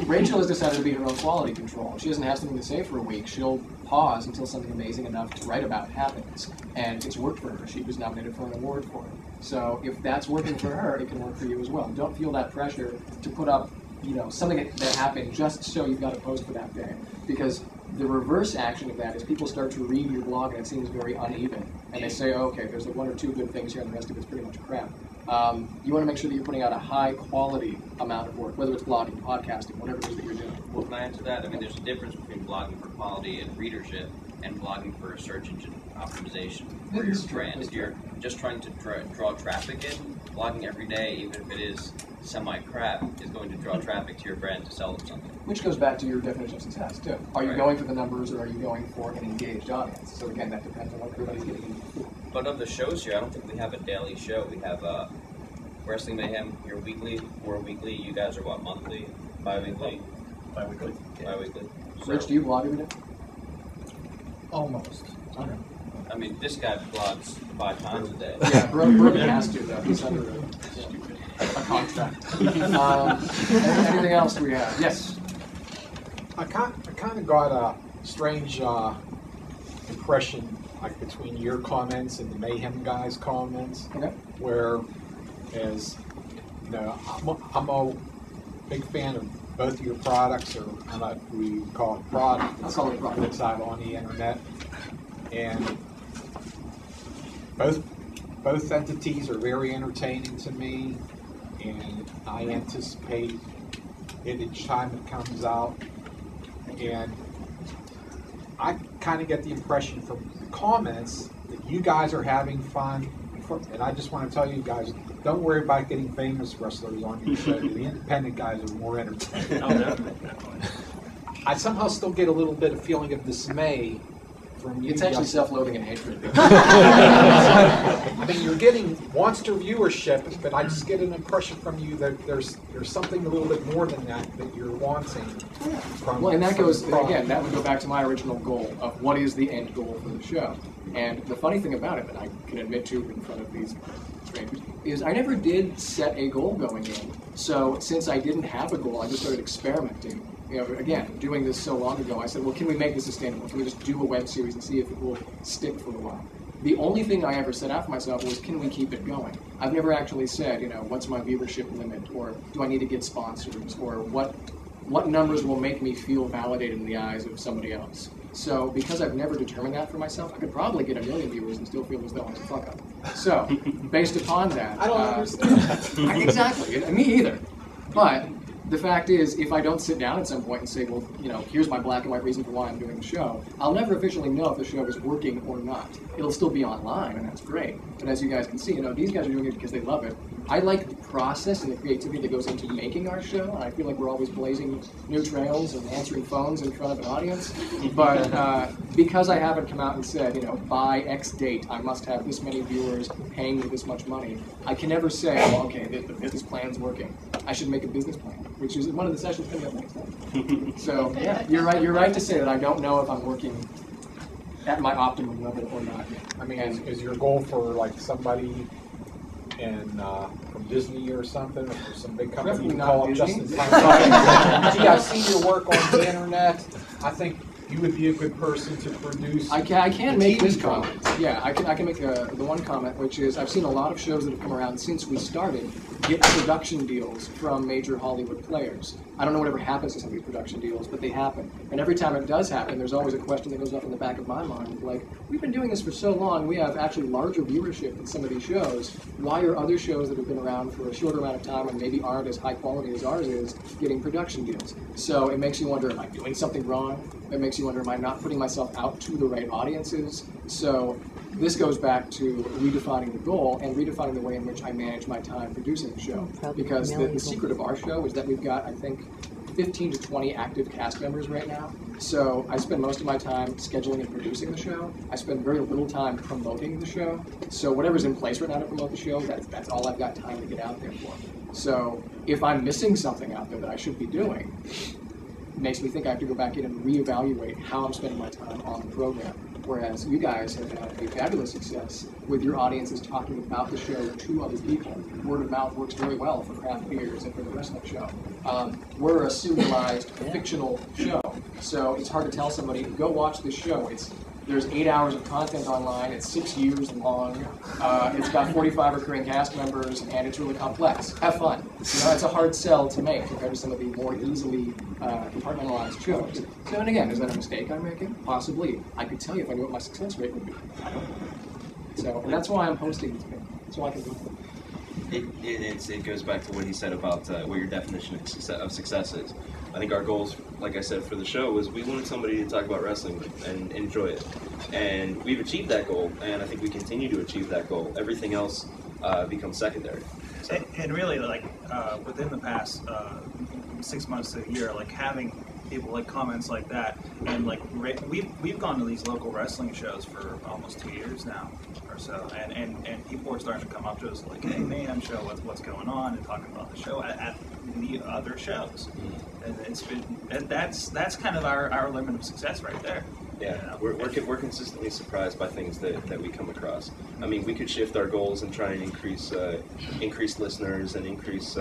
Rachel has decided to be her own quality control. She doesn't have something to say for a week. She'll pause until something amazing enough to write about happens. And it's worked for her. She was nominated for an award for it. So if that's working for her, it can work for you as well. Don't feel that pressure to put up, you know, something that happened just so you've got to post for that day. Because the reverse action of that is people start to read your blog and it seems very uneven. And they say, oh, okay, there's like one or two good things here and the rest of it's pretty much crap. You want to make sure that you're putting out a high quality amount of work, whether it's blogging, podcasting, whatever it is that you're doing. Well, can I answer that? I mean, there's a difference between blogging for quality and readership and blogging for search engine optimization for your brand. If you're just trying to draw traffic in, blogging every day, even if it is semi-crap, is going to draw traffic to your brand to sell them something. Which goes back to your definition of success, too. Are you going for the numbers or are you going for an engaged audience? So again, that depends on what everybody's getting into. But of the shows here, I don't think we have a daily show. We have Wrestling Mayhem, you're weekly, we're weekly. You guys are what, monthly, bi-weekly? Bi-weekly. Yeah. Bi-weekly. So, Rich, do you blog every day? Almost. Okay. I mean, this guy blogs 5 times a day. Yeah, Brogan has to, though. He's under a contract. Anything else we have? Yes? I kind of got a strange impression, like between your comments and the Mayhem guys' comments, Okay. where, as you know, I'm a big fan of both of your products, or I don't know if we call it product. I'll call it product. That's out on the internet, and both entities are very entertaining to me, and I anticipate it each time it comes out. And I kind of get the impression from the comments that you guys are having fun. And I just want to tell you guys, don't worry about getting famous wrestlers on your show. The independent guys are more entertaining. Oh, definitely. I somehow still get a little bit of feeling of dismay from you. It's actually self-loathing and hatred. I mean, you're getting monster viewership, but I just get an impression from you that there's something a little bit more than that you're wanting. Well, and that goes, again, that would go back to my original goal of what is the end goal for the show. And the funny thing about it, that I can admit to in front of these strangers, is I never did set a goal going in. So since I didn't have a goal, I just started experimenting. You know, again, doing this so long ago, I said, well, can we make this sustainable? Can we just do a web series and see if it will stick for a while? The only thing I ever set out for myself was, can we keep it going? I've never actually said, what's my viewership limit, or do I need to get sponsors, or what numbers will make me feel validated in the eyes of somebody else. So because I've never determined that for myself, I could probably get 1 million viewers and still feel as though I'm a fuck up. So based upon that, I don't understand. Exactly, me either. But the fact is, if I don't sit down at some point and say, well, here's my black and white reason for why I'm doing the show, I'll never officially know if the show is working or not. It'll still be online, and that's great. But as you guys can see, these guys are doing it because they love it. I like the process and the creativity that goes into making our show, and I feel like we're always blazing new trails and answering phones in front of an audience. But because I haven't come out and said, by X date, I must have this many viewers paying me this much money, I can never say, well, okay, the business plan's working. I should make a business plan, which is one of the sessions coming up next time. So, yeah, you're right to say that I don't know if I'm working at my optimum level or not. I mean, is your goal for like somebody from Disney or something, or some big company to call up just in time? Gee, I've seen your work on the internet. I think you would be a good person to produce. I can make this comment. Yeah, I can make the one comment, which is I've seen a lot of shows that have come around since we started get production deals from major Hollywood players. I don't know whatever happens to some of these production deals, but they happen. And every time it does happen, there's always a question that goes up in the back of my mind, like, we've been doing this for so long, we have actually larger viewership in some of these shows. Why are other shows that have been around for a shorter amount of time and maybe aren't as high quality as ours is getting production deals? So it makes you wonder, am I doing something wrong? It makes you wonder, am I not putting myself out to the right audiences? So this goes back to redefining the goal and redefining the way in which I manage my time producing the show. Because the secret of our show is that we've got, I think, 15 to 20 active cast members right now. So I spend most of my time scheduling and producing the show. I spend very little time promoting the show. So whatever's in place right now to promote the show, that's all I've got time to get out there for. So if I'm missing something out there that I should be doing, it makes me think I have to go back in and reevaluate how I'm spending my time on the program. Whereas you guys have had a fabulous success with your audiences talking about the show to other people. Word of mouth works very well for craft beers and for the wrestling show. We're a serialized fictional show, so it's hard to tell somebody, go watch this show. There's 8 hours of content online, it's 6 years long, it's got 45 recurring cast members, and it's really complex. Have fun. It's a hard sell to make compared to some of the more easily compartmentalized shows. So, and again, is that a mistake I'm making? Possibly. I could tell you if I knew what my success rate would be. I don't know. So, and that's why I'm hosting this thing, so I can do it. It goes back to what he said about what your definition of success is. I think our goals, like I said, for the show was we wanted somebody to talk about wrestling with and enjoy it. And we've achieved that goal, and I think we continue to achieve that goal. Everything else becomes secondary. So. And really, within the past 6 months to a year, having people comments like that, and we've gone to these local wrestling shows for almost 2 years now or so, and people are starting to come up to us like, hey, Mayhem show, what's going on, and talking about the show at the other shows. And that's kind of our limit of success right there. Yeah, we're consistently surprised by things that we come across. I mean, we could shift our goals and try and increase listeners and increase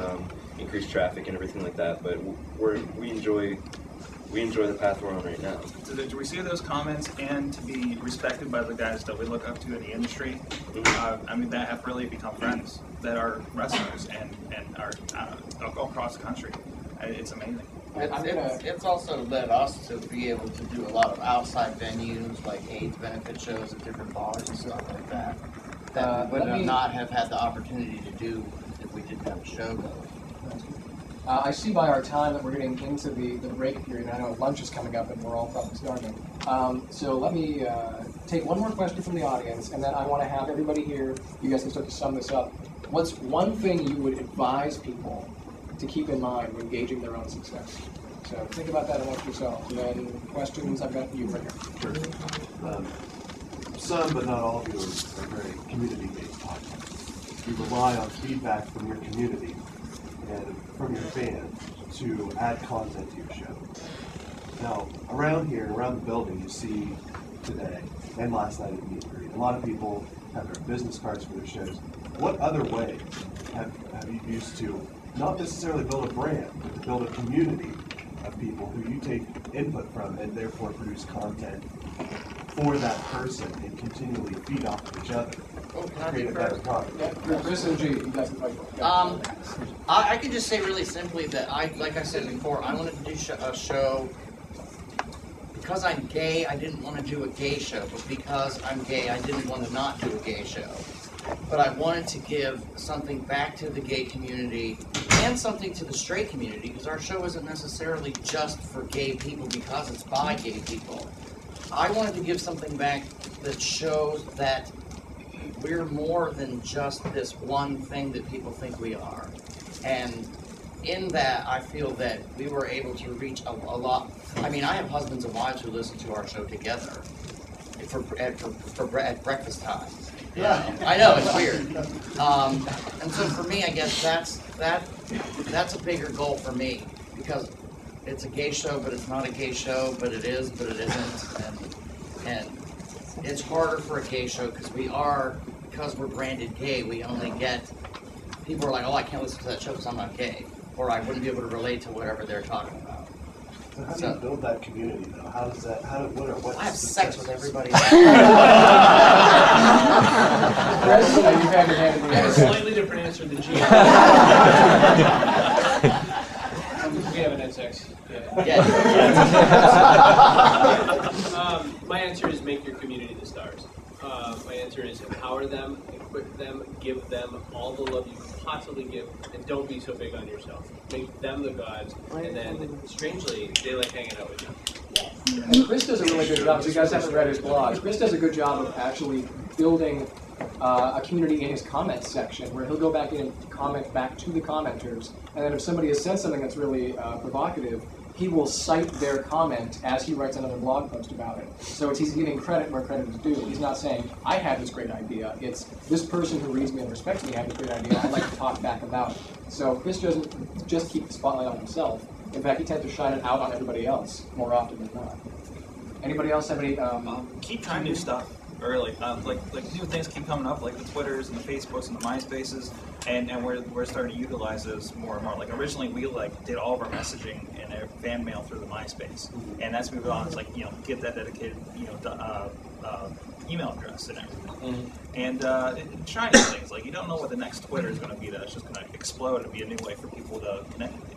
traffic and everything like that, but we enjoy the path we're on right now. To receive those comments and to be respected by the guys that we look up to in the industry, that have really become friends that are wrestlers and are across the country. It's amazing. It's also led us to be able to do a lot of outside venues, like AIDS benefit shows at different bars and stuff like that, that we would not have had the opportunity to do if we didn't have a show going. I see by our time that we're getting into the break period. I know lunch is coming up and we're all probably starving. So let me take one more question from the audience, and then I want to have everybody here, you guys can start to sum this up. What's one thing you would advise people to keep in mind when gauging their own success? So think about that amongst yourselves. And then questions, I've got you right here. Sure. Some, but not all of you are very community-based podcasts. You rely on feedback from your community and from your fans to add content to your show. Now, around here, around the building, you see today and last night at the meet and greet, a lot of people have their business cards for their shows. What other way have you used to not necessarily build a brand, but to build a community of people who you take input from and therefore produce content for that person and continually feed off of each other. Can I Create be a better first? product. Yeah, Chris and G, you guys can fight. I can just say really simply that like I said before, I wanted to do a show because I'm gay. I didn't want to do a gay show, but because I'm gay, I didn't want to not do a gay show. But I wanted to give something back to the gay community and something to the straight community, because our show isn't necessarily just for gay people because it's by gay people. I wanted to give something back that shows that we're more than just this one thing that people think we are. And in that, I feel that we were able to reach a lot. I mean, I have husbands and wives who listen to our show together at breakfast time. Yeah, I know, it's weird. And so for me, I guess that's a bigger goal for me, because it's a gay show, but it's not a gay show, but it is, but it isn't. And it's harder for a gay show because we're branded gay, we only get, people are like, oh, I can't listen to that show because I'm not gay, or I wouldn't be able to relate to whatever they're talking about. So how do you build that community though? How does that, what I have sex with everybody. Chris, you've had your hand in the I have air. a slightly different answer than G. We haven't had sex yet. My answer is make your community the stars. My answer is empower them, equip them, give them all the love you can possibly give, and don't be so big on yourself. Make them the gods, and then, strangely, they like hanging out with you. And Chris does a really good job. If you guys haven't read his blog, Chris does a good job of actually building a community in his comments section, where he'll go back in and comment back to the commenters, and then if somebody has said something that's really provocative, he will cite their comment as he writes another blog post about it. So he's giving credit where credit is due. He's not saying, I had this great idea. It's this person who reads me and respects me had this great idea. I'd like to talk back about it. So Chris doesn't just keep the spotlight on himself. In fact, he tends to shine it out on everybody else more often than not. Anybody else have any... keep trying new stuff early. Like new things keep coming up, like the Twitters and the Facebooks and the MySpaces, and we're starting to utilize those more and more. Like originally we did all of our messaging in a fan mail through the MySpace, and that's moved on. It's like, get that dedicated email address and everything. And trying new things. Like you don't know what the next Twitter is going to be. That's just going to explode and be a new way for people to connect with you.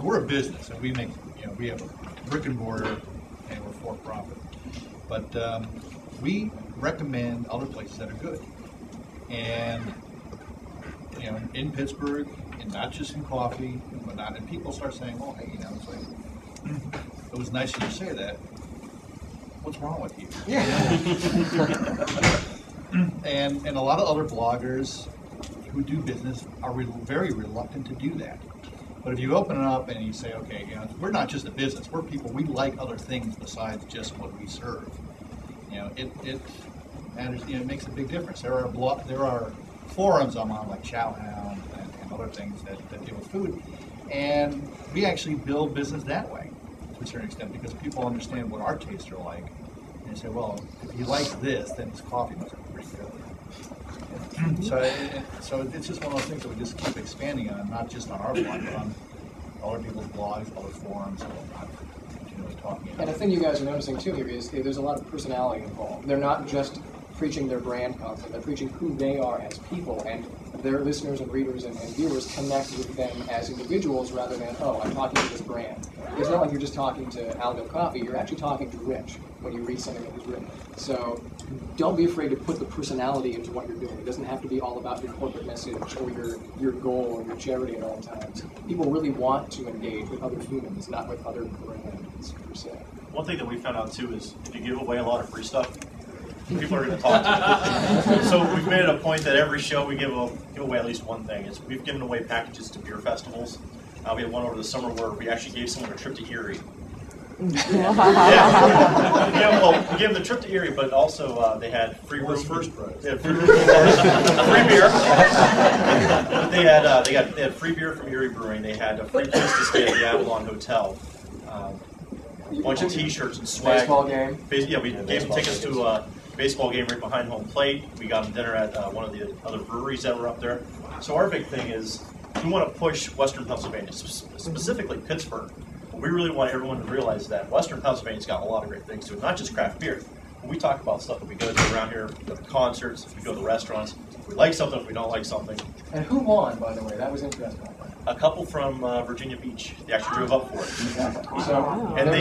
We're a business, and we make, we have a brick and mortar, and we're for profit. But we recommend other places that are good. And in Pittsburgh, and not just in coffee, but not. And people start saying, "Well, hey, it's like it was nice of you to say that. What's wrong with you?" Yeah. and a lot of other bloggers who do business are very reluctant to do that. But if you open it up and you say, okay, we're not just a business, we're people, we like other things besides just what we serve. It matters, it makes a big difference. There are forums I'm on, like Chowhound and other things that deal with food, and we actually build business that way to a certain extent, because people understand what our tastes are like, and they say, well, if you like this, then this coffee must be pretty good. So it's just one of those things that we just keep expanding on, not just on our blog, but on other people's blogs, other forums, and whatnot. Talking about. And the thing you guys are noticing too here is there's a lot of personality involved. They're not just preaching their brand concept, they're preaching who they are as people, and their listeners and readers and viewers connect with them as individuals rather than, oh, I'm talking to this brand. It's not like you're just talking to Aldo Coffee, you're actually talking to Rich when you read something that he's written. So don't be afraid to put the personality into what you're doing. It doesn't have to be all about your corporate message or your goal or your charity at all times. People really want to engage with other humans, not with other brands per se. One thing that we found out too is if you give away a lot of free stuff, people are going to talk to you. So we've made it a point that every show we give away at least one thing. We've given away packages to beer festivals. We had one over the summer where we actually gave someone a trip to Erie. Well, we gave them the trip to Erie, but also they had free room. First prize. They had free beer. They had free beer from Erie Brewing. They had a free place to stay at the Avalon Hotel. A bunch of T-shirts and swag. Baseball game. We gave them tickets to a baseball game right behind home plate. We got them dinner at one of the other breweries that were up there. So our big thing is we want to push Western Pennsylvania, specifically Pittsburgh. we really want everyone to realize that Western Pennsylvania's got a lot of great things to it, not just craft beer. When we talk about stuff that we go to around here, we go to concerts, if we go to restaurants, if we like something, if we don't like something. And who won, by the way? That was interesting. A couple from Virginia Beach. They actually drove up for it. Exactly. So, and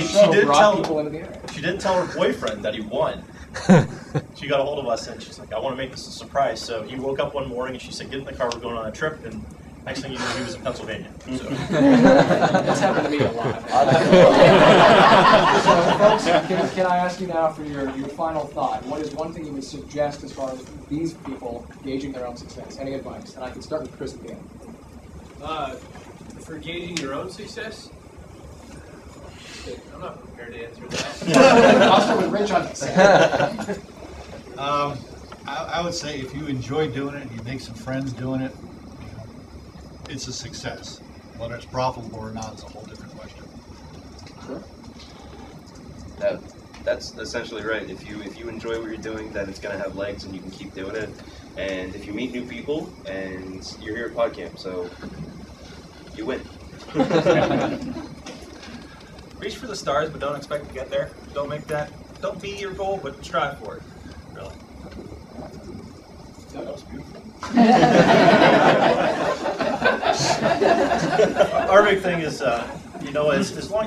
she didn't tell her boyfriend that he won. She got a hold of us and she's like, I want to make this a surprise. So he woke up one morning and she said, get in the car, we're going on a trip. And next thing you know, he was in Pennsylvania. So. That's happened to me a lot. So, folks, can I ask you now for your final thought? What is one thing you would suggest as far as these people gauging their own success? Any advice? And I can start with Chris at the end. For gauging your own success? I'm not prepared to answer that. I'll start with Rich on this. I would say if you enjoy doing it and you make some friends doing it, it's a success. Whether it's profitable or not is a whole different question. Sure. That's essentially right. If you enjoy what you're doing, then it's going to have legs and you can keep doing it. And if you meet new people, and you're here at Podcamp, so you win. Reach for the stars, but don't expect to get there. Don't be your goal, but strive for it. Really. That was beautiful. Our big thing is, as long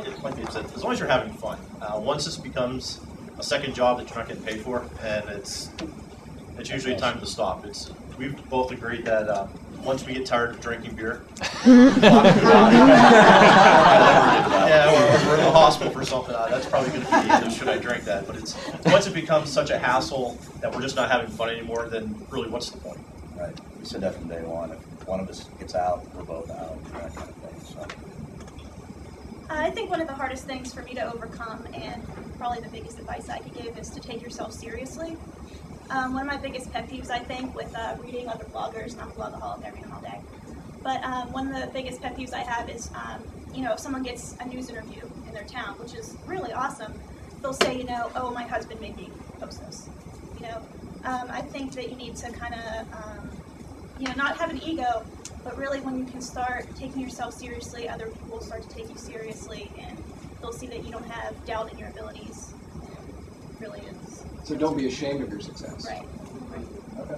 as you're having fun. Once this becomes a second job that you're not getting paid for, and it's usually time to stop. We've both agreed that once we get tired of drinking beer, we're in the hospital for something. That's probably going to be, should I drink that? But once it becomes such a hassle that we're just not having fun anymore, then really, what's the point? Right. We said that from day one. If one of us gets out, we're both out, that kind of thing. So. I think one of the hardest things for me to overcome, and probably the biggest advice I could give, is to take yourself seriously. One of my biggest pet peeves, I think, with reading other bloggers, and I'm a blogaholic, I read them all day, but one of the biggest pet peeves I have is, if someone gets a news interview in their town, which is really awesome, they'll say, oh, my husband made me post this. I think that you need to kind of, not have an ego, but really when you can start taking yourself seriously, other people will start to take you seriously, and they'll see that you don't have doubt in your abilities. It really is. So don't be ashamed of your success. Right. Okay.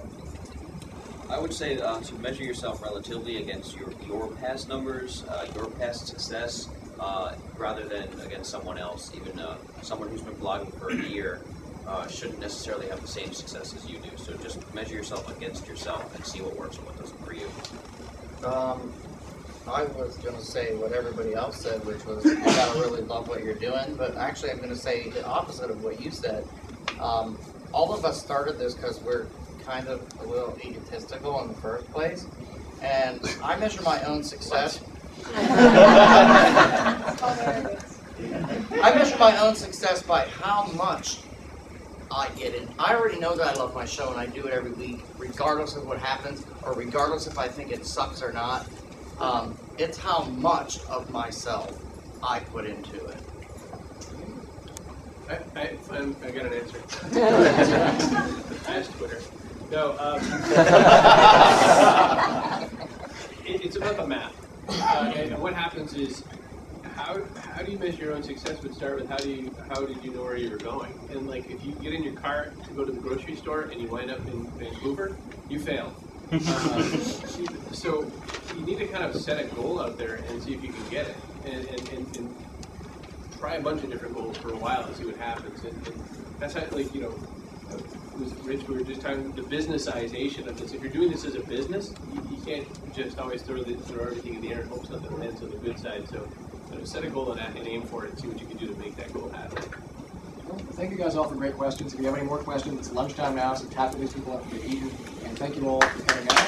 I would say to measure yourself relatively against your past numbers, your past success, rather than against someone else. Even someone who's been blogging for a year shouldn't necessarily have the same success as you do. So just measure yourself against yourself and see what works and what doesn't for you. I was going to say what everybody else said, which was you gotta really love what you're doing, but actually I'm going to say the opposite of what you said. All of us started this because we're kind of a little egotistical in the first place, and I measure my own success. I measure my own success by how much I get in. I already know that I love my show and I do it every week, regardless of what happens, or regardless if I think it sucks or not. It's how much of myself I put into it. I got an answer. Ask Twitter. No, it's about the math. And what happens is, how do you measure your own success? Would start with how did you know where you were going? And like, if you get in your car to go to the grocery store and you wind up in Vancouver, you failed. So you need to kind of set a goal out there and see if you can get it, and try a bunch of different goals for a while and see what happens. And that's how, with Rich, we were just talking the businessization of this. If you're doing this as a business, you can't just always throw everything in the air and hope something lands on the good side. So set a goal and aim for it and see what you can do to make that goal happen. Well, thank you guys all for great questions. If you have any more questions, it's lunchtime now, so tap into these people after they've eaten. And thank you all for coming out.